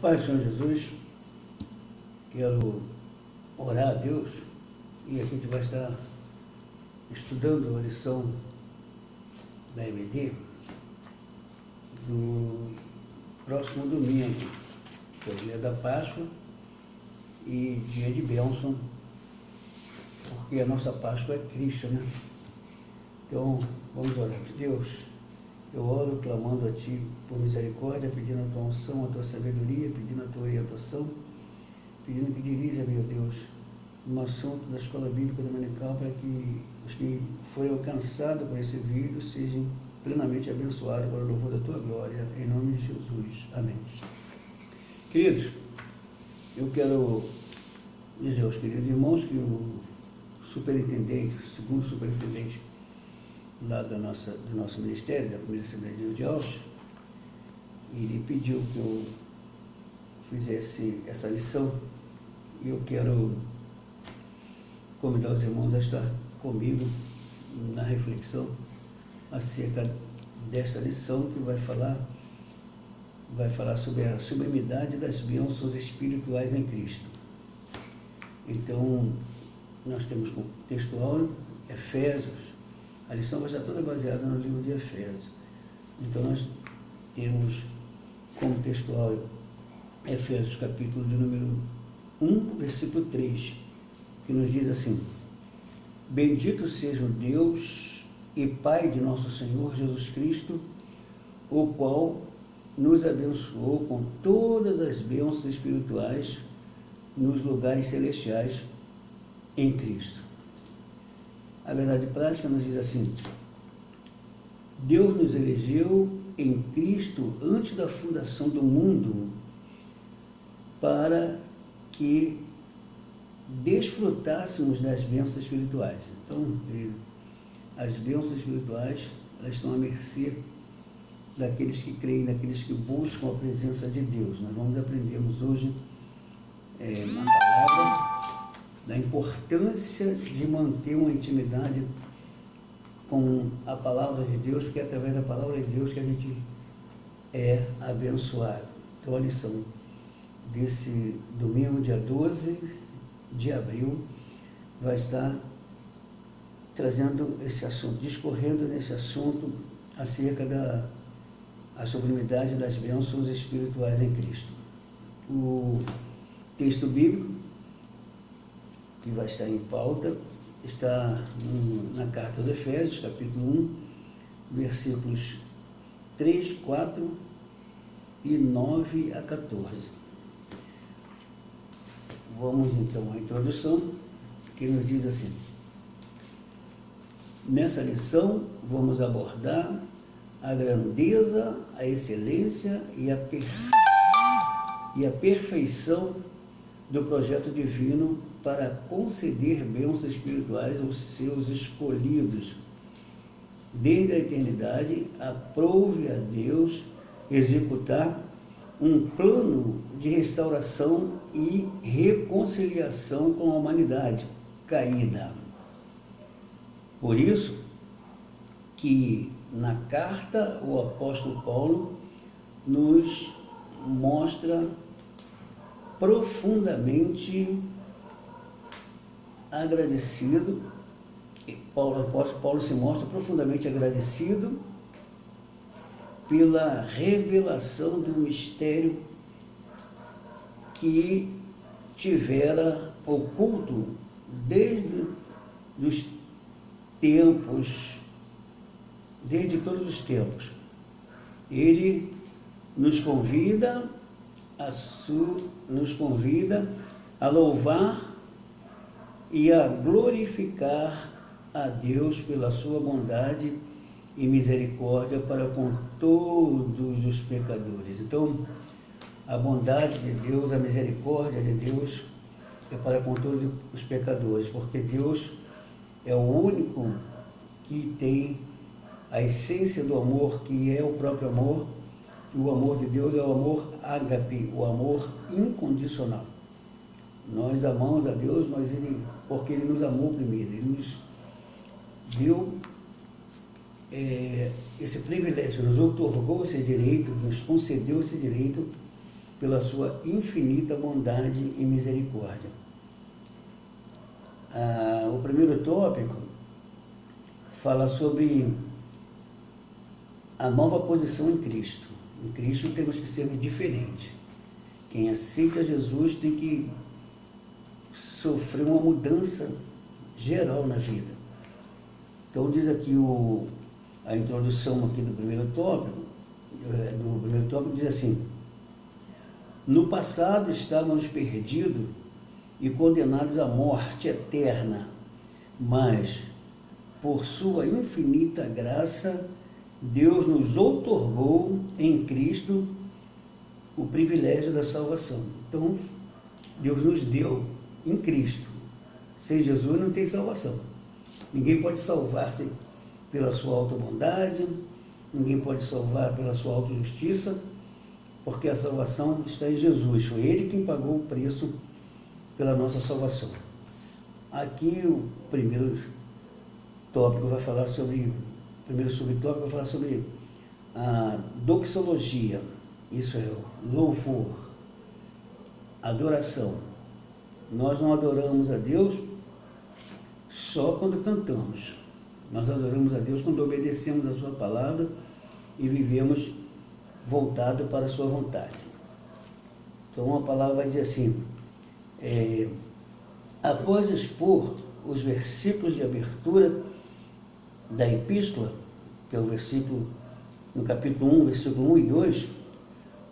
Pai do Senhor Jesus, quero orar a Deus e aqui a gente vai estar estudando a lição da EBD do próximo domingo, que é o dia da Páscoa e dia de bênção, porque a nossa Páscoa é Cristo, né? Então, vamos orar. Deus, eu oro clamando a Ti por misericórdia, pedindo a Tua unção, a Tua sabedoria, pedindo a Tua orientação, pedindo que dirija, meu Deus, no assunto da Escola Bíblica Dominical, para que os que forem alcançados por esse vídeo sejam plenamente abençoados para o louvor da Tua glória, em nome de Jesus. Amém. Queridos, eu quero dizer aos queridos irmãos que o superintendente, o segundo superintendente lá do nosso ministério, da primeira Assembleia de Deus de Alves, ele pediu que eu fizesse essa lição e eu quero convidar os irmãos a estar comigo na reflexão acerca desta lição que vai falar sobre a sublimidade das bênçãos espirituais em Cristo. Então, nós temos como textual Efésios. A lição vai estar toda baseada no livro de Efésios. Então, nós temos como textual Efésios, capítulo de número 1, versículo 3, que nos diz assim: Bendito seja o Deus e Pai de nosso Senhor Jesus Cristo, o qual nos abençoou com todas as bênçãos espirituais nos lugares celestiais em Cristo. A verdade prática nos diz assim: Deus nos elegeu em Cristo antes da fundação do mundo para que desfrutássemos das bênçãos espirituais. Então, as bênçãos espirituais, elas estão à mercê daqueles que creem, daqueles que buscam a presença de Deus. Nós vamos aprendermos hoje na palavra da importância de manter uma intimidade com a palavra de Deus, porque é através da palavra de Deus que a gente é abençoado. Então, a lição desse domingo, dia 12 de abril, vai estar trazendo esse assunto, discorrendo nesse assunto acerca da sublimidade das bênçãos espirituais em Cristo. O texto bíblico que vai estar em pauta está na carta aos Efésios, capítulo 1, versículos 3, 4 e 9 a 14. Vamos então à introdução, que nos diz assim: Nessa lição vamos abordar a grandeza, a excelência e a perfeição do projeto divino para conceder bênçãos espirituais aos seus escolhidos. Desde a eternidade, aprove a Deus executar um plano de restauração e reconciliação com a humanidade caída. Por isso que na carta o apóstolo Paulo nos mostra profundamente agradecido, o apóstolo Paulo se mostra profundamente agradecido pela revelação do mistério que tivera oculto desde todos os tempos. Ele nos convida a louvar e a glorificar a Deus pela sua bondade e misericórdia para com todos os pecadores. Então, a bondade de Deus, a misericórdia de Deus é para com todos os pecadores, porque Deus é o único que tem a essência do amor, que é o próprio amor. O amor de Deus é o amor ágape, o amor incondicional. Nós amamos a Deus, porque Ele nos amou primeiro. Ele nos deu esse privilégio, nos otorgou esse direito, nos concedeu esse direito pela sua infinita bondade e misericórdia. O primeiro tópico fala sobre a nova posição em Cristo. Em Cristo temos que ser diferentes. Quem aceita Jesus tem que sofrer uma mudança geral na vida. Então diz aqui a introdução aqui do primeiro tópico, diz assim: no passado estávamos perdidos e condenados à morte eterna, mas por sua infinita graça Deus nos outorgou em Cristo o privilégio da salvação. Então, Deus nos deu em Cristo. Sem Jesus não tem salvação. Ninguém pode salvar-se pela sua alta bondade, ninguém pode salvar pela sua alta justiça, porque a salvação está em Jesus. Foi Ele quem pagou o preço pela nossa salvação. Aqui o primeiro tópico vai falar sobre, o primeiro subtópico vai falar sobre a doxologia, isso é, louvor, adoração. Nós não adoramos a Deus só quando cantamos. Nós adoramos a Deus quando obedecemos a sua palavra e vivemos voltado para a sua vontade. Então uma palavra vai dizer assim, após expor os versículos de abertura da epístola, que é o versículo, no capítulo 1, versículo 1 e 2,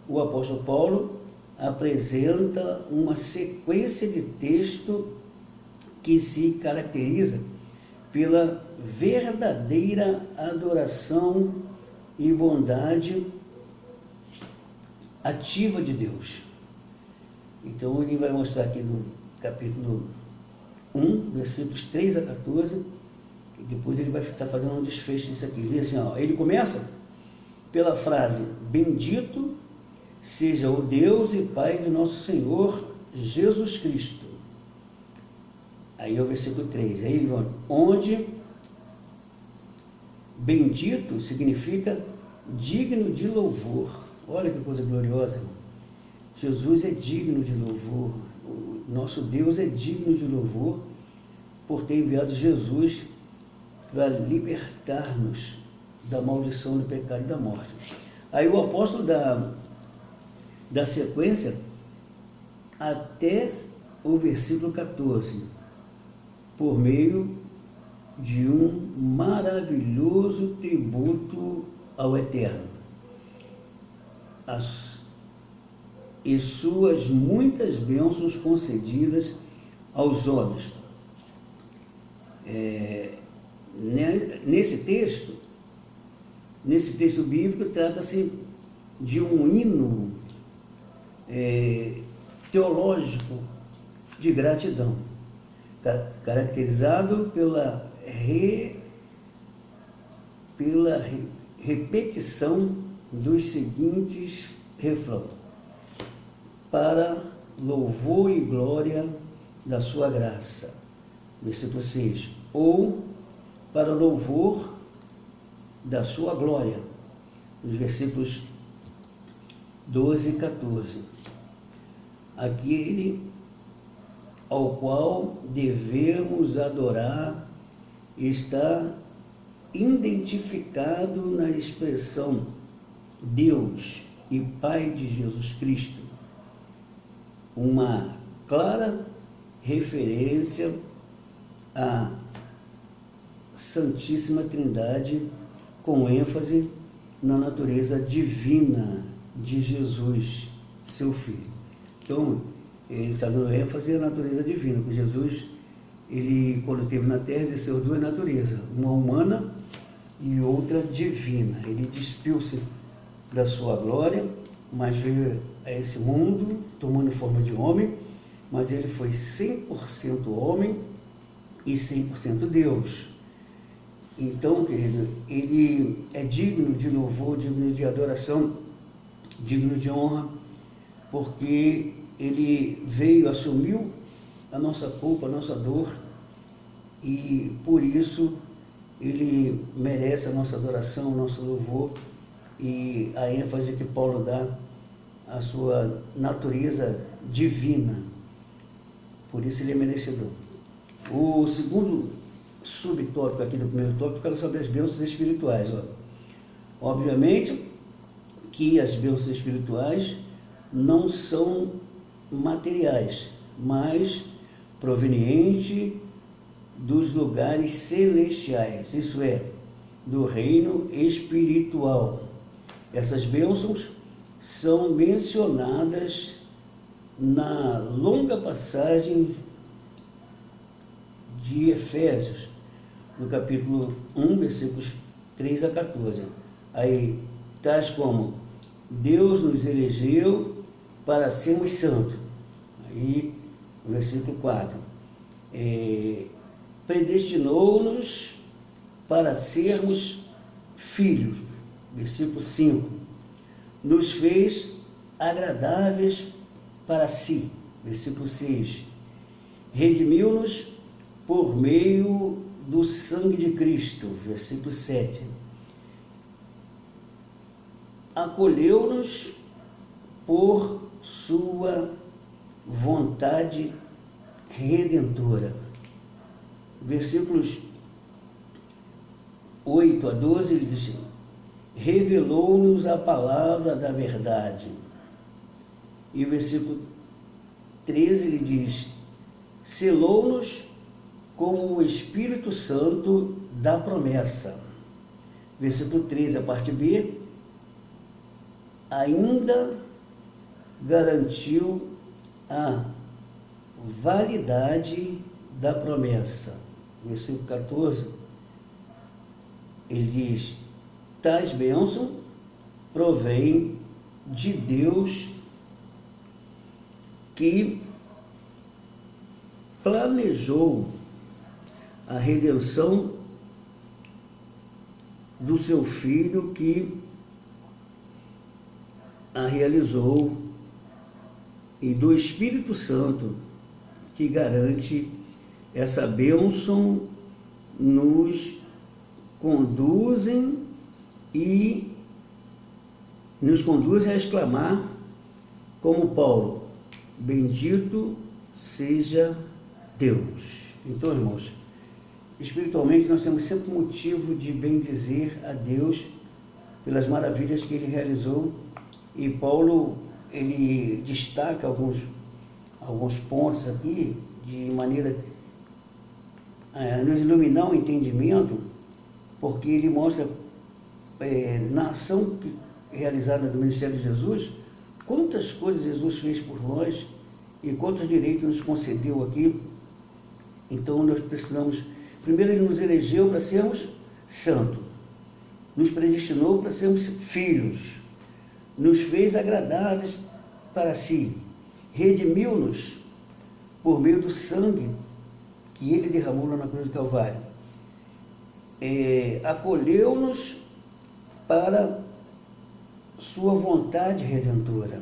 o apóstolo Paulo apresenta uma sequência de texto que se caracteriza pela verdadeira adoração e bondade ativa de Deus. Então ele vai mostrar aqui no capítulo 1, versículos 3 a 14, e depois ele vai estar fazendo um desfecho disso aqui. Ele diz assim, ele começa pela frase: bendito seja o Deus e Pai de nosso Senhor Jesus Cristo. Aí é o versículo 3, aí onde bendito significa digno de louvor. Olha que coisa gloriosa, irmão. Jesus é digno de louvor, o nosso Deus é digno de louvor por ter enviado Jesus para libertar-nos da maldição do pecado e da morte. Aí o apóstolo da sequência até o versículo 14, por meio de um maravilhoso tributo ao Eterno e suas muitas bênçãos concedidas aos homens. Nesse texto bíblico, trata-se de um hino teológico de gratidão, caracterizado pela repetição dos seguintes refrões: para louvor e glória da sua graça, versículo 6, ou para louvor da sua glória, nos versículos 12 e 14. Aquele ao qual devemos adorar está identificado na expressão Deus e Pai de Jesus Cristo, uma clara referência à Santíssima Trindade, com ênfase na natureza divina de Jesus, seu Filho. Então, ele está dando ênfase à natureza divina, porque Jesus, ele, quando esteve na terra, exerceu duas naturezas, uma humana e outra divina. Ele despiu-se da sua glória, mas veio a esse mundo tomando forma de homem, mas ele foi 100% homem e 100% Deus. Então, querido, ele é digno de louvor, digno de adoração, digno de honra, porque ele veio, assumiu a nossa culpa, a nossa dor, e por isso ele merece a nossa adoração, o nosso louvor, e a ênfase que Paulo dá a sua natureza divina. Por isso ele é merecedor. O segundo subtópico aqui do primeiro tópico fala sobre as bênçãos espirituais. Obviamente que as bênçãos espirituais não são materiais, mas provenientes dos lugares celestiais, isso é, do reino espiritual. Essas bênçãos são mencionadas na longa passagem de Efésios, no capítulo 1, versículos 3 a 14. Aí, tais como: Deus nos elegeu para sermos santos. Aí, no versículo 4. Predestinou-nos para sermos filhos. Versículo 5. Nos fez agradáveis para si. Versículo 6. Redimiu-nos por meio do sangue de Cristo. Versículo 7. Acolheu-nos por sua vontade redentora. Versículos 8 a 12, ele diz: revelou-nos a palavra da verdade. E o versículo 13, ele diz: selou-nos com o Espírito Santo da promessa. Versículo 13, a parte B: ainda garantiu a validade da promessa. Versículo 14, ele diz: tais bênçãos provêm de Deus, que planejou a redenção do seu Filho, que a realizou, e do Espírito Santo, que garante essa bênção, nos conduzem a exclamar, como Paulo: bendito seja Deus. Então, irmãos, espiritualmente nós temos sempre motivo de bendizer a Deus pelas maravilhas que Ele realizou, e Paulo, ele destaca alguns pontos aqui, de maneira a nos iluminar o entendimento, porque ele mostra na ação realizada do ministério de Jesus, quantas coisas Jesus fez por nós e quantos direitos nos concedeu aqui. Então nós precisamos, primeiro ele nos elegeu para sermos santos, nos predestinou para sermos filhos, nos fez agradáveis para si, redimiu-nos por meio do sangue que ele derramou lá na cruz do Calvário, acolheu-nos para sua vontade redentora,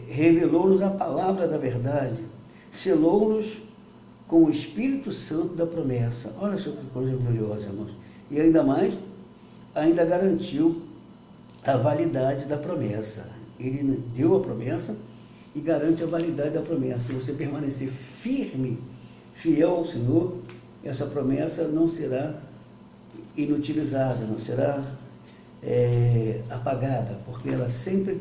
revelou-nos a palavra da verdade, selou-nos com o Espírito Santo da promessa. Olha só que coisa gloriosa, irmãos. E ainda mais, ainda garantiu a validade da promessa. Ele deu a promessa e garante a validade da promessa. Se você permanecer firme, fiel ao Senhor, essa promessa não será inutilizada, não será apagada, porque ela sempre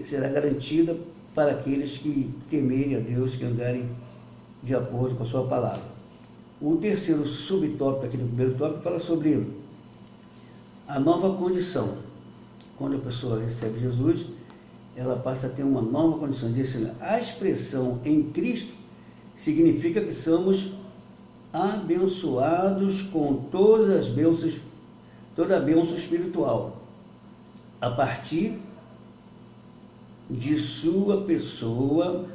será garantida para aqueles que temerem a Deus, que andarem de acordo com a sua palavra. O terceiro subtópico aqui do primeiro tópico fala sobre a nova condição. Quando a pessoa recebe Jesus, ela passa a ter uma nova condição. Diz assim: a expressão em Cristo significa que somos abençoados com todas as bênçãos, toda a bênção espiritual, a partir de sua pessoa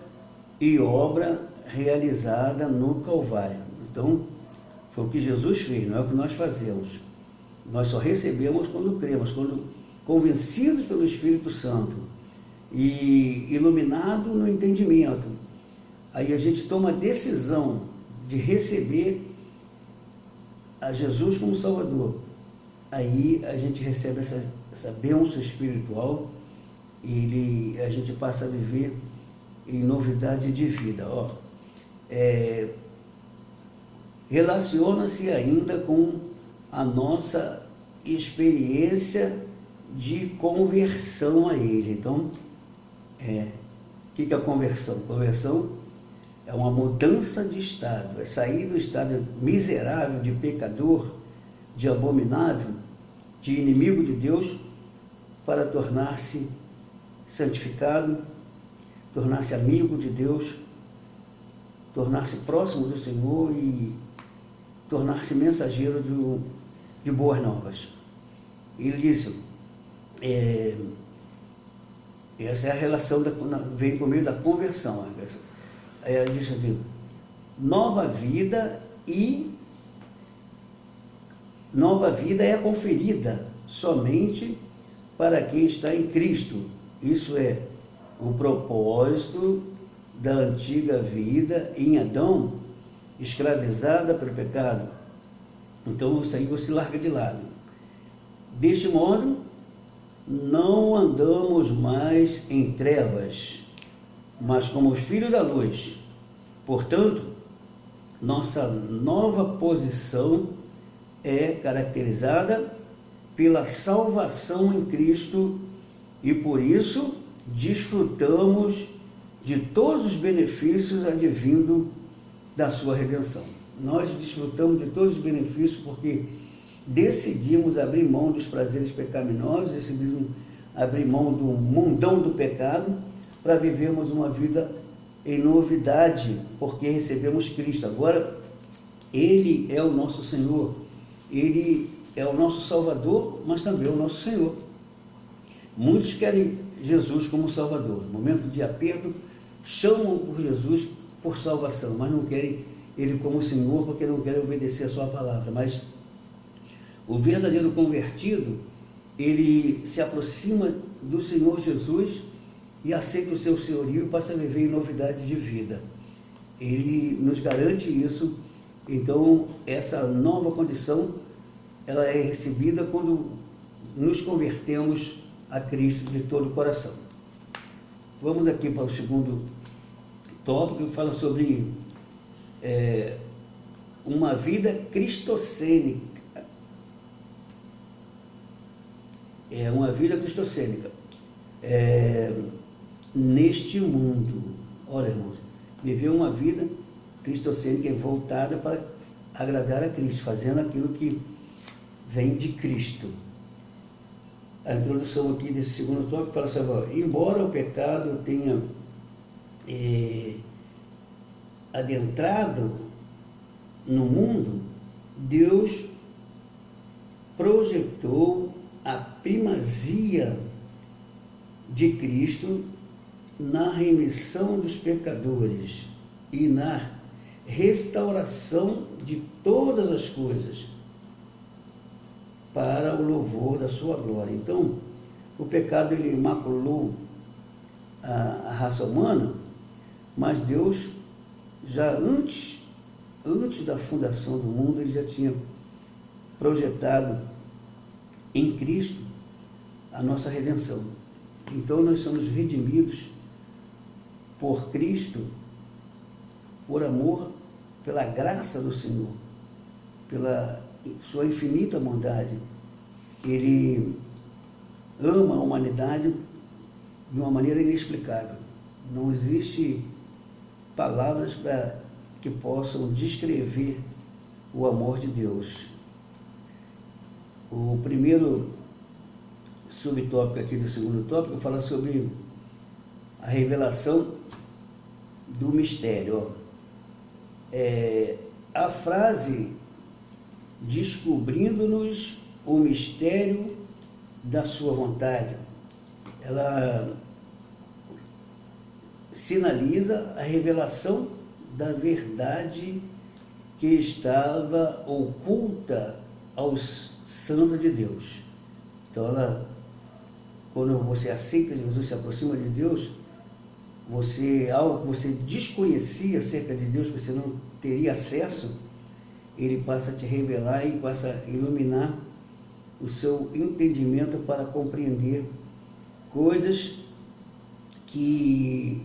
e obra realizada no Calvário. Então, foi o que Jesus fez, não é o que nós fazemos. Nós só recebemos quando cremos, quando convencidos pelo Espírito Santo e iluminado no entendimento. Aí a gente toma a decisão de receber a Jesus como Salvador. Aí a gente recebe essa bênção espiritual a gente passa a viver em novidade de vida. Relaciona-se ainda com a nossa experiência de conversão a Ele. Então, o que é a conversão? Conversão é uma mudança de estado, é sair do estado miserável de pecador, de abominável, de inimigo de Deus, para tornar-se santificado, tornar-se amigo de Deus, tornar-se próximo do Senhor e tornar-se mensageiro de boas novas. Ele disse, essa é a relação, vem por meio da conversão. Ele disse assim, nova vida é conferida somente para quem está em Cristo. Isso é o propósito da antiga vida em Adão, escravizada pelo pecado. Então isso aí você larga de lado. Deste modo, não andamos mais em trevas, mas como filhos da luz. Portanto, nossa nova posição é caracterizada pela salvação em Cristo e por isso desfrutamos de todos os benefícios advindo da sua redenção. Nós desfrutamos de todos os benefícios porque decidimos abrir mão dos prazeres pecaminosos, decidimos abrir mão do mundão do pecado para vivermos uma vida em novidade, porque recebemos Cristo. Agora, Ele é o nosso Senhor, Ele é o nosso Salvador, mas também é o nosso Senhor. Muitos querem Jesus como Salvador. No momento de aperto, chamam por Jesus por salvação, mas não querem Ele como Senhor, porque não querem obedecer a sua palavra. Mas o verdadeiro convertido, ele se aproxima do Senhor Jesus e aceita o seu senhorio e passa a viver em novidade de vida. Ele nos garante isso. Então, essa nova condição, ela é recebida quando nos convertemos a Cristo de todo o coração. Vamos aqui para o segundo tópico, que fala sobre uma vida cristocênica. Uma vida cristocênica. Neste mundo, olha, irmãos, viver uma vida cristocênica voltada para agradar a Cristo, fazendo aquilo que vem de Cristo. A introdução aqui desse segundo tópico fala assim, embora o pecado tenha adentrado no mundo, Deus projetou a primazia de Cristo na remissão dos pecadores e na restauração de todas as coisas para o louvor da sua glória. Então, o pecado ele maculou a raça humana, mas Deus já antes da fundação do mundo, ele já tinha projetado em Cristo a nossa redenção. Então nós somos redimidos por Cristo, por amor, pela graça do Senhor, pela sua infinita bondade. Ele ama a humanidade de uma maneira inexplicável. Não existe palavras que possam descrever o amor de Deus. O primeiro subtópico aqui do segundo tópico fala sobre a revelação do mistério. A frase descobrindo-nos o mistério da sua vontade, ela sinaliza a revelação da verdade que estava oculta aos santos de Deus. Então, quando você aceita Jesus, se aproxima de Deus, algo que você desconhecia acerca de Deus, que você não teria acesso, ele passa a te revelar e passa a iluminar o seu entendimento para compreender coisas que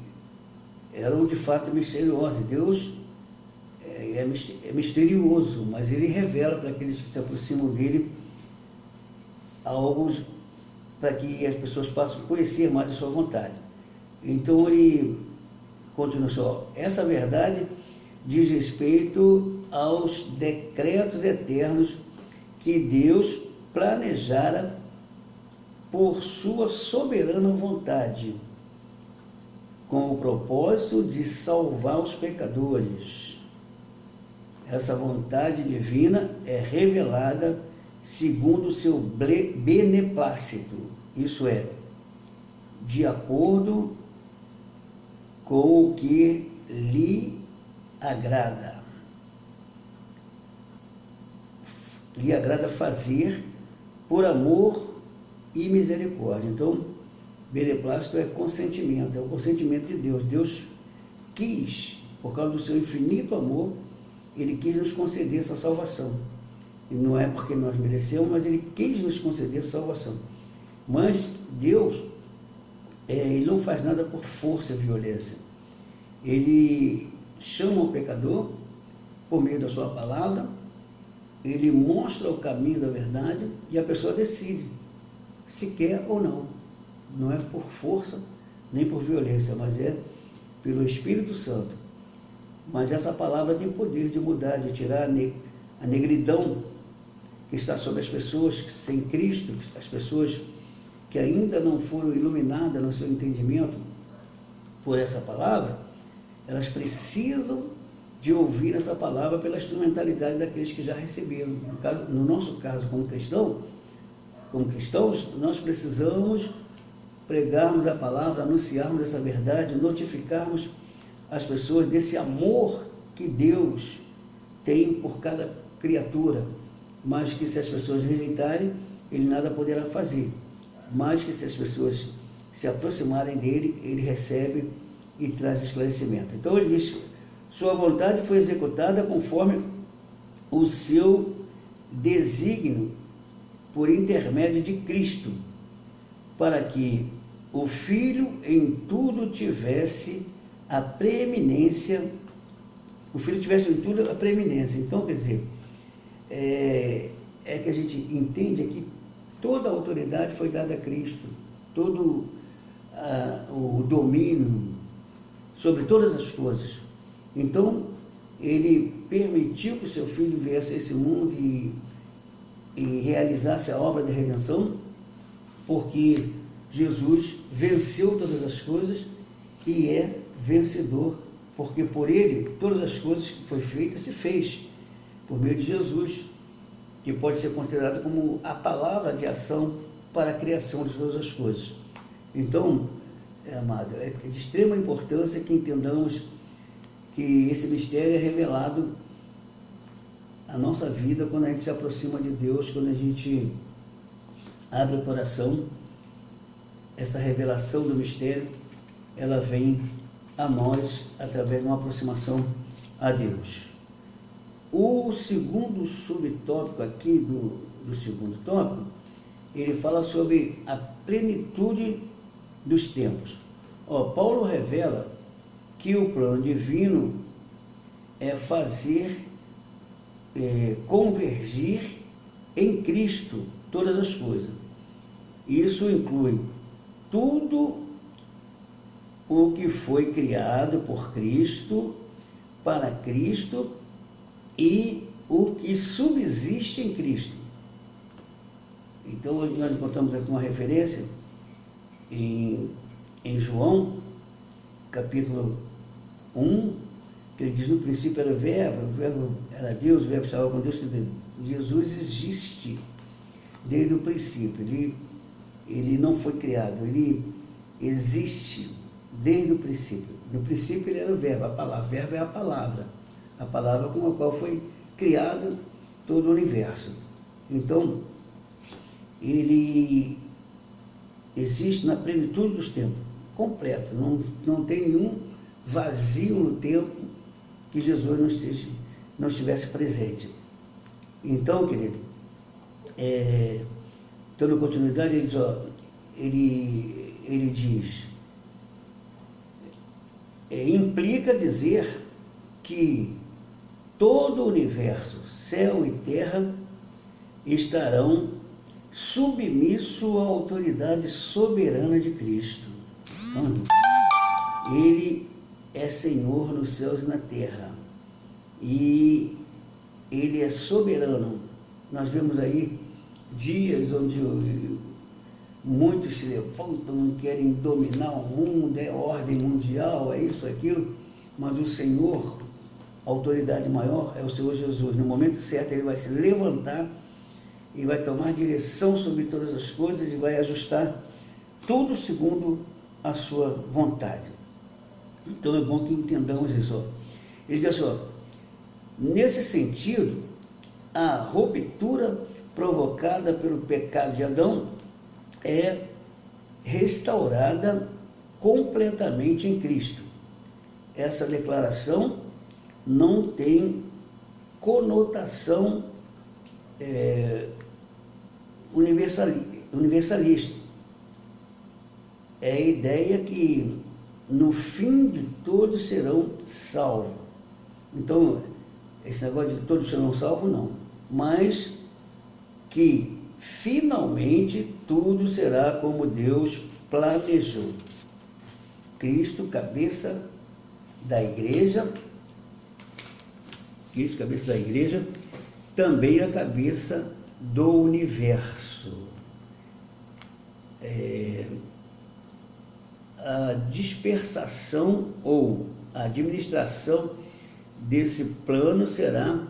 eram de fato misteriosas. Deus é misterioso, mas ele revela para aqueles que se aproximam dele algo para que as pessoas possam conhecer mais a sua vontade. Então ele continua só, essa verdade diz respeito aos decretos eternos que Deus planejara por sua soberana vontade, com o propósito de salvar os pecadores. Essa vontade divina é revelada segundo o seu beneplácito, isso é, de acordo com o que lhe agrada. Lhe agrada fazer por amor e misericórdia. Então, beneplácito é consentimento, é o consentimento de Deus. Deus quis, por causa do seu infinito amor, ele quis nos conceder essa salvação. E não é porque nós merecemos, mas ele quis nos conceder essa salvação. Mas Deus, ele não faz nada por força e violência. Ele chama o pecador por meio da sua palavra, ele mostra o caminho da verdade e a pessoa decide se quer ou não. Não é por força nem por violência, mas é pelo Espírito Santo. Mas essa palavra tem poder de mudar, de tirar a negridão que está sobre as pessoas sem Cristo, as pessoas que ainda não foram iluminadas no seu entendimento por essa palavra. Elas precisam de ouvir essa palavra pela instrumentalidade daqueles que já receberam. No nosso caso, como cristãos, nós precisamos pregarmos a palavra, anunciarmos essa verdade, notificarmos as pessoas desse amor que Deus tem por cada criatura, mas que se as pessoas rejeitarem, ele nada poderá fazer, mas que se as pessoas se aproximarem dele, ele recebe e traz esclarecimento. Então ele diz, sua vontade foi executada conforme o seu desígnio por intermédio de Cristo, para que o Filho em tudo tivesse a preeminência, Então, quer dizer, é que a gente entende que toda a autoridade foi dada a Cristo, todo o domínio sobre todas as coisas. Então, ele permitiu que o seu Filho viesse a esse mundo e realizasse a obra de redenção, porque Jesus venceu todas as coisas e é vencedor, porque por ele todas as coisas que foi feita se fez, por meio de Jesus, que pode ser considerado como a palavra de ação para a criação de todas as coisas. Então, amado, é de extrema importância que entendamos que esse mistério é revelado à nossa vida quando a gente se aproxima de Deus, quando a gente abre o coração. Essa revelação do mistério, ela vem a nós através de uma aproximação a Deus. O segundo subtópico aqui do segundo tópico, ele fala sobre a plenitude dos tempos. Paulo revela que o plano divino é fazer convergir em Cristo todas as coisas. Isso inclui tudo o que foi criado por Cristo, para Cristo, e o que subsiste em Cristo. Então, nós encontramos aqui uma referência em João, capítulo 1, que ele diz, no princípio era o verbo era Deus, o verbo estava com Deus. Jesus existe desde o princípio, ele não foi criado, ele existe desde o princípio. No princípio ele era o verbo é a palavra com a qual foi criado todo o universo. Então, ele existe na plenitude dos tempos, completo, não tem nenhum vazio no tempo que Jesus não estivesse presente. Então, querido, dando continuidade, ele diz, implica dizer que todo o universo, céu e terra, estarão submissos à autoridade soberana de Cristo. Ele é Senhor nos céus e na terra, e Ele é soberano. Nós vemos aí dias onde muitos se levantam e querem dominar o mundo, é ordem mundial, é isso, aquilo, mas o Senhor, a autoridade maior, é o Senhor Jesus. No momento certo Ele vai se levantar e vai tomar direção sobre todas as coisas e vai ajustar tudo segundo a sua vontade. Então é bom que entendamos isso. Ó. Ele diz assim, ó, nesse sentido, a ruptura provocada pelo pecado de Adão é restaurada completamente em Cristo. Essa declaração não tem conotação universalista. É a ideia que no fim de todos serão salvos. Então, esse negócio de todos serão salvos, não. Mas que finalmente tudo será como Deus planejou. Cristo, cabeça da igreja, Cristo, cabeça da igreja, também a cabeça do universo. A dispersação ou a administração desse plano será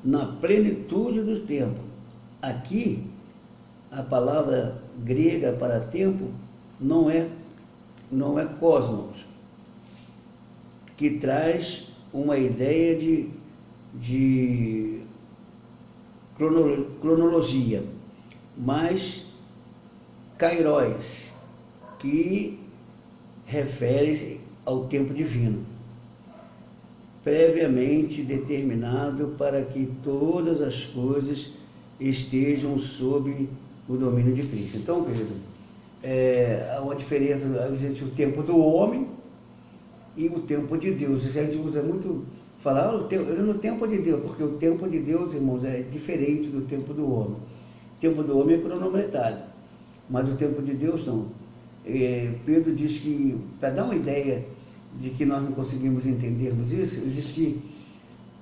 na plenitude do tempo. Aqui, a palavra grega para tempo não é cosmos, que traz uma ideia de cronologia, mas kairos, que refere ao tempo divino, previamente determinado para que todas as coisas estejam sob o domínio de Cristo. Então, querido, há uma diferença entre o tempo do homem e o tempo de Deus. Isso a gente usa muito, falar no tempo de Deus, porque o tempo de Deus, irmãos, é diferente do tempo do homem. O tempo do homem é cronometrado, mas o tempo de Deus não. Pedro diz que, para dar uma ideia de que nós não conseguimos entendermos isso, ele diz que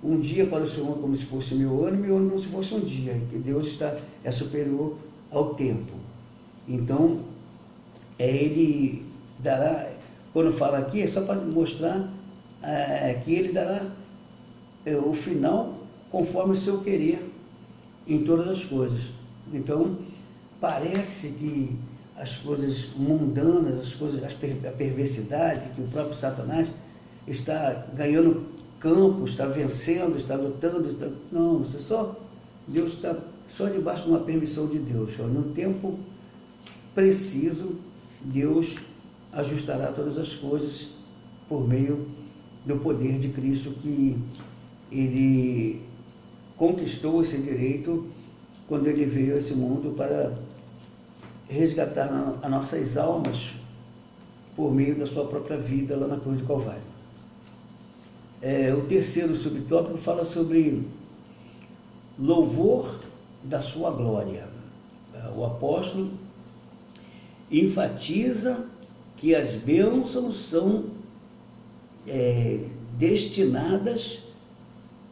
um dia para o Senhor como se fosse 1000 anos, 1000 anos como se fosse um dia, que Deus é superior ao tempo. Então, ele dará, quando fala aqui, é só para mostrar que ele dará o final conforme o seu querer em todas as coisas. Então, parece que as coisas mundanas, a perversidade, que o próprio Satanás está ganhando campo, está vencendo, está lutando. Não, Deus está só debaixo de uma permissão de Deus. No tempo preciso, Deus ajustará todas as coisas por meio do poder de Cristo, que Ele conquistou esse direito quando Ele veio a esse mundo para resgatar as nossas almas por meio da sua própria vida lá na cruz de Calvário. O terceiro subtópico fala sobre louvor da sua glória. O apóstolo enfatiza que as bênçãos são destinadas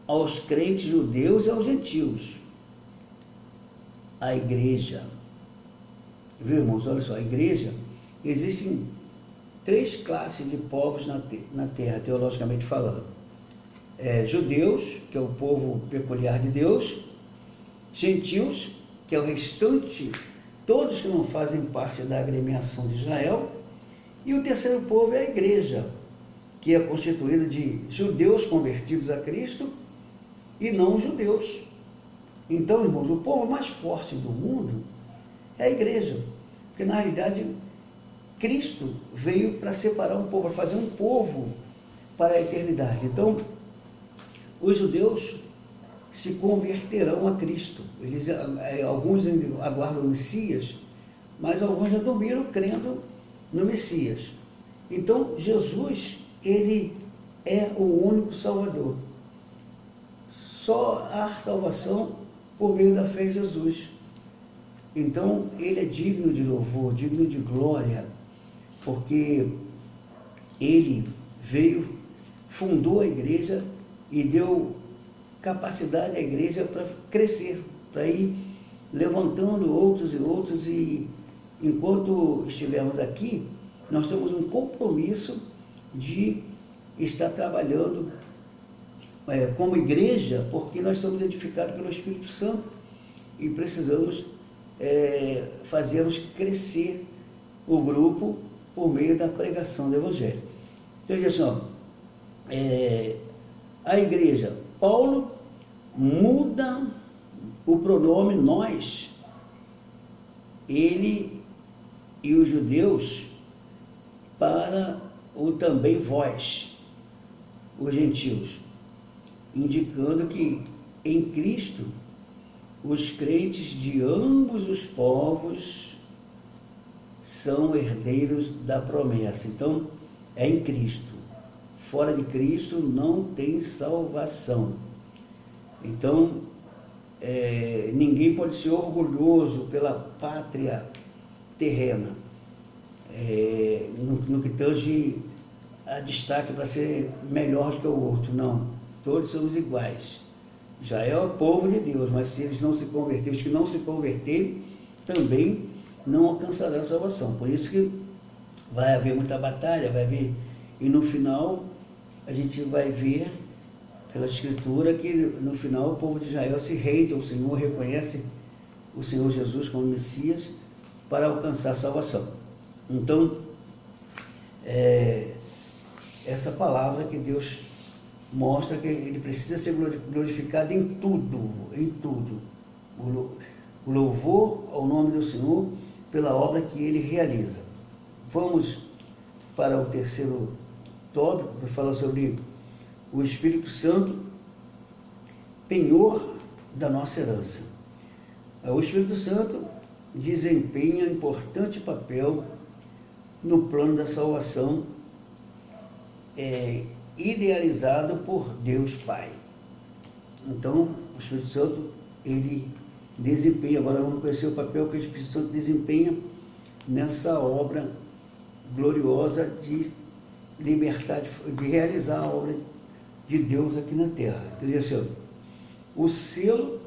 aos crentes judeus e aos gentios. A igreja. Viu, irmãos? Olha só, a igreja, existem 3 classes de povos na terra, teologicamente falando. Judeus, que é o povo peculiar de Deus, gentios, que é o restante, todos que não fazem parte da agremiação de Israel, e o terceiro povo é a igreja, que é constituída de judeus convertidos a Cristo e não judeus. Então, irmãos, o povo mais forte do mundo é a igreja, porque na realidade Cristo veio para separar um povo, para fazer um povo para a eternidade. Então, os judeus se converterão a Cristo. Alguns aguardam o Messias, mas alguns já dormiram crendo no Messias. Então, Jesus, ele é o único Salvador. Só há salvação por meio da fé em Jesus. Então, ele é digno de louvor, digno de glória, porque ele veio, fundou a igreja e deu capacidade à igreja para crescer, para ir levantando outros e outros, e enquanto estivermos aqui, nós temos um compromisso de estar trabalhando como igreja, porque nós somos edificados pelo Espírito Santo e precisamos fazermos crescer o grupo por meio da pregação do Evangelho. Então, diz assim, a igreja, Paulo muda o pronome nós, ele e os judeus, para o também vós, os gentios, indicando que em Cristo os crentes de ambos os povos são herdeiros da promessa. Então, é em Cristo. Fora de Cristo não tem salvação. Então, ninguém pode ser orgulhoso pela pátria terrena, no que tange a destaque para ser melhor do que o outro. Não, todos somos iguais. Já é o povo de Deus, mas se eles não se converterem, os que não se converterem, também não alcançarão a salvação. Por isso que vai haver muita batalha, vai haver, e no final a gente vai ver pela Escritura que no final o povo de Israel se rende ao Senhor, reconhece o Senhor Jesus como Messias para alcançar a salvação. Então, essa palavra que Deus mostra que ele precisa ser glorificado em tudo, em tudo. O louvor ao nome do Senhor pela obra que ele realiza. Vamos para o terceiro tópico, que fala sobre o Espírito Santo, penhor da nossa herança. O Espírito Santo desempenha importante papel no plano da salvação, idealizado por Deus Pai. Então, o Espírito Santo, ele desempenha, agora vamos conhecer o papel que o Espírito Santo desempenha nessa obra gloriosa de libertar, de realizar a obra de Deus aqui na terra. Quer dizer assim, o selo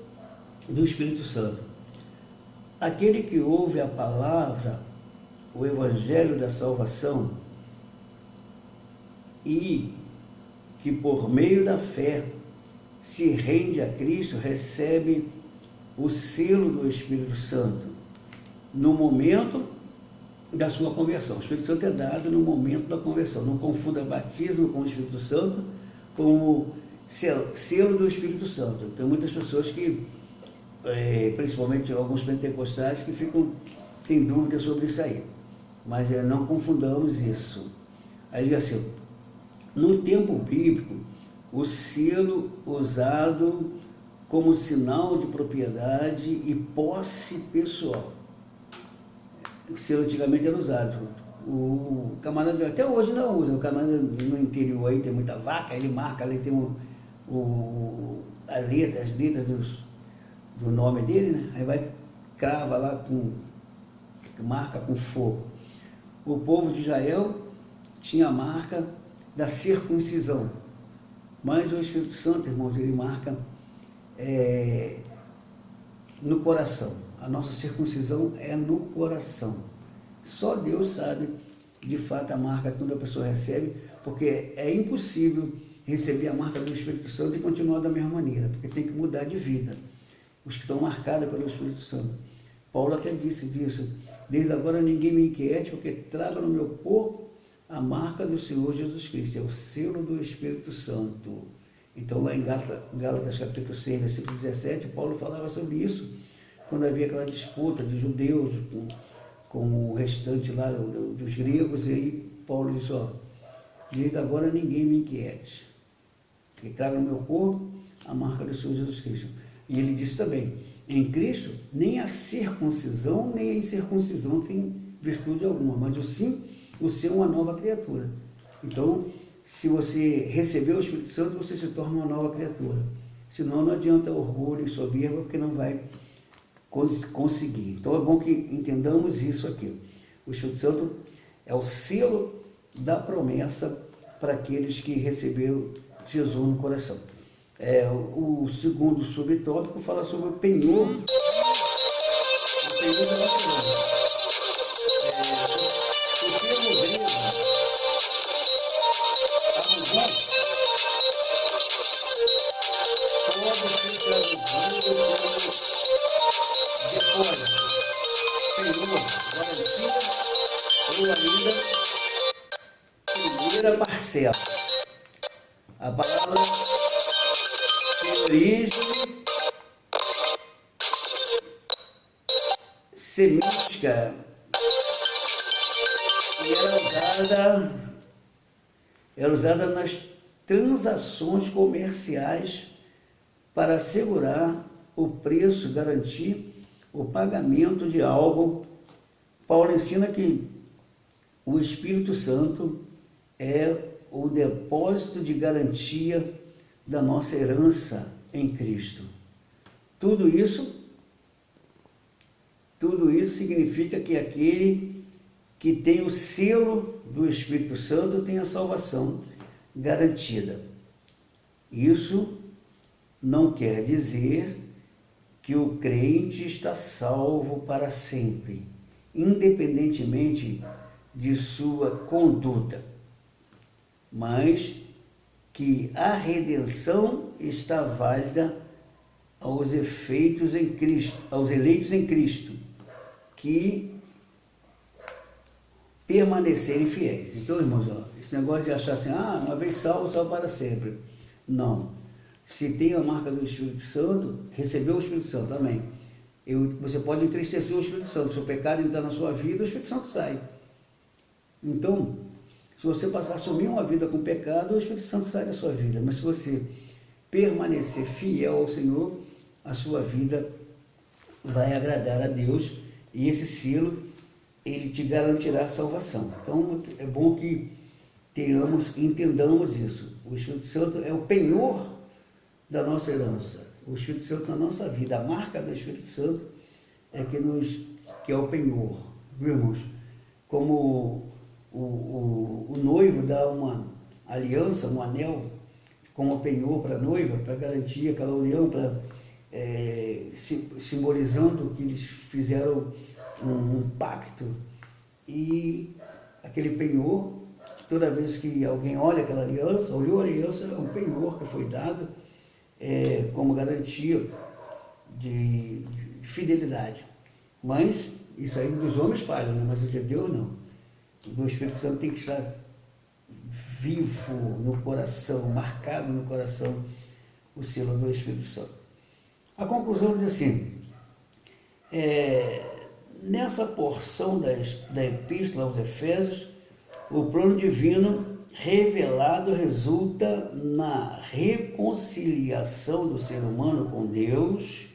do Espírito Santo. Aquele que ouve a palavra, o Evangelho da salvação, e que por meio da fé se rende a Cristo, recebe o selo do Espírito Santo no momento da sua conversão. O Espírito Santo é dado no momento da conversão. Não confunda batismo com o Espírito Santo com o selo do Espírito Santo. Tem muitas pessoas que, principalmente alguns pentecostais, que têm dúvidas sobre isso aí. Mas não confundamos isso. Aí diz assim, no tempo bíblico, o selo usado como sinal de propriedade e posse pessoal. O selo antigamente era usado. O camarada, até hoje não usa, o camarada no interior aí tem muita vaca, ele marca, ali tem as letras do nome dele, né? Aí vai, crava lá, marca com fogo. O povo de Israel tinha a marca da circuncisão, mas o Espírito Santo, irmãos, ele marca no coração. A nossa circuncisão é no coração. Só Deus sabe, de fato, a marca que toda pessoa recebe, porque é impossível receber a marca do Espírito Santo e continuar da mesma maneira, porque tem que mudar de vida. Os que estão marcados pelo Espírito Santo. Paulo até disse disso, desde agora ninguém me inquiete, porque traga no meu corpo a marca do Senhor Jesus Cristo, é o selo do Espírito Santo. Então, lá em Gálatas capítulo 6, versículo 17, Paulo falava sobre isso, quando havia aquela disputa de judeus com o restante lá dos gregos, e aí Paulo disse, desde agora ninguém me inquiete, que traga no meu corpo a marca do Senhor Jesus Cristo. E ele disse também, em Cristo, nem a circuncisão, nem a incircuncisão tem virtude alguma, mas o sim, o ser uma nova criatura. Então, se você receber o Espírito Santo, você se torna uma nova criatura. Senão não adianta orgulho e soberba, porque não vai conseguir. Então é bom que entendamos isso aqui. O Espírito Santo é o selo da promessa para aqueles que receberam Jesus no coração. O segundo subtópico fala sobre o penhor. O penhor da natureza. O termo grego, arrogão, pode ser traduzido como depósito, penhor, garantia, ou ainda primeira parcela. A palavra tem origem semítica e era usada nas transações comerciais para assegurar o preço, garantir o pagamento de algo. Paulo ensina que o Espírito Santo é o depósito de garantia da nossa herança em Cristo. Tudo isso significa que aquele que tem o selo do Espírito Santo tem a salvação garantida. Isso não quer dizer que o crente está salvo para sempre, independentemente de sua conduta, mas que a redenção está válida aos efeitos em Cristo, aos eleitos em Cristo, que permanecerem fiéis. Então, irmãos, esse negócio de achar assim, uma vez salvo, salvo para sempre. Não. Se tem a marca do Espírito Santo, recebeu o Espírito Santo, amém. Você pode entristecer o Espírito Santo. Se o pecado entrar na sua vida, o Espírito Santo sai. Então, se você passar a assumir uma vida com pecado, o Espírito Santo sai da sua vida. Mas se você permanecer fiel ao Senhor, a sua vida vai agradar a Deus e esse selo, ele te garantirá a salvação. Então, é bom que entendamos isso. O Espírito Santo é o penhor da nossa herança. O Espírito Santo na nossa vida, a marca do Espírito Santo é que é o penhor. Viu, irmãos? Como o noivo dá uma aliança, um anel, como penhor para a noiva, para garantir aquela união, simbolizando que eles fizeram um pacto. E aquele penhor, toda vez que alguém olha aquela aliança, olhou a aliança, é um penhor que foi dado como garantia de fidelidade. Mas isso aí dos homens falha, né? Mas o de Deus não. O Espírito Santo tem que estar vivo no coração, marcado no coração, o selo do Espírito Santo. A conclusão diz assim, nessa porção da Epístola aos Efésios, o plano divino revelado resulta na reconciliação do ser humano com Deus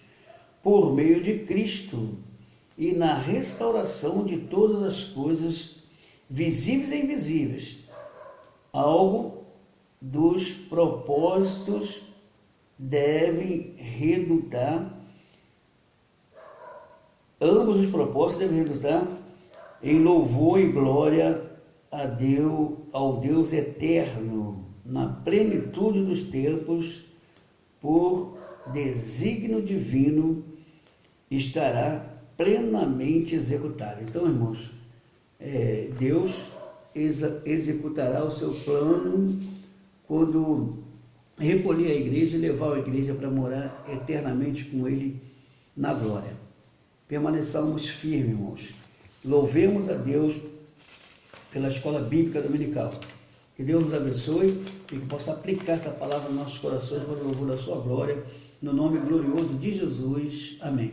por meio de Cristo e na restauração de todas as coisas visíveis e invisíveis. Algo dos propósitos ambos os propósitos devem redundar em louvor e glória ao Deus eterno, na plenitude dos tempos, por desígnio divino, estará plenamente executado. Então, irmãos, Deus executará o seu plano quando recolher a igreja e levar a igreja para morar eternamente com Ele na glória. Permaneçamos firmes, irmãos. Louvemos a Deus pela escola bíblica dominical. Que Deus nos abençoe e que possa aplicar essa palavra nos nossos corações para o louvor da sua glória. No nome glorioso de Jesus. Amém.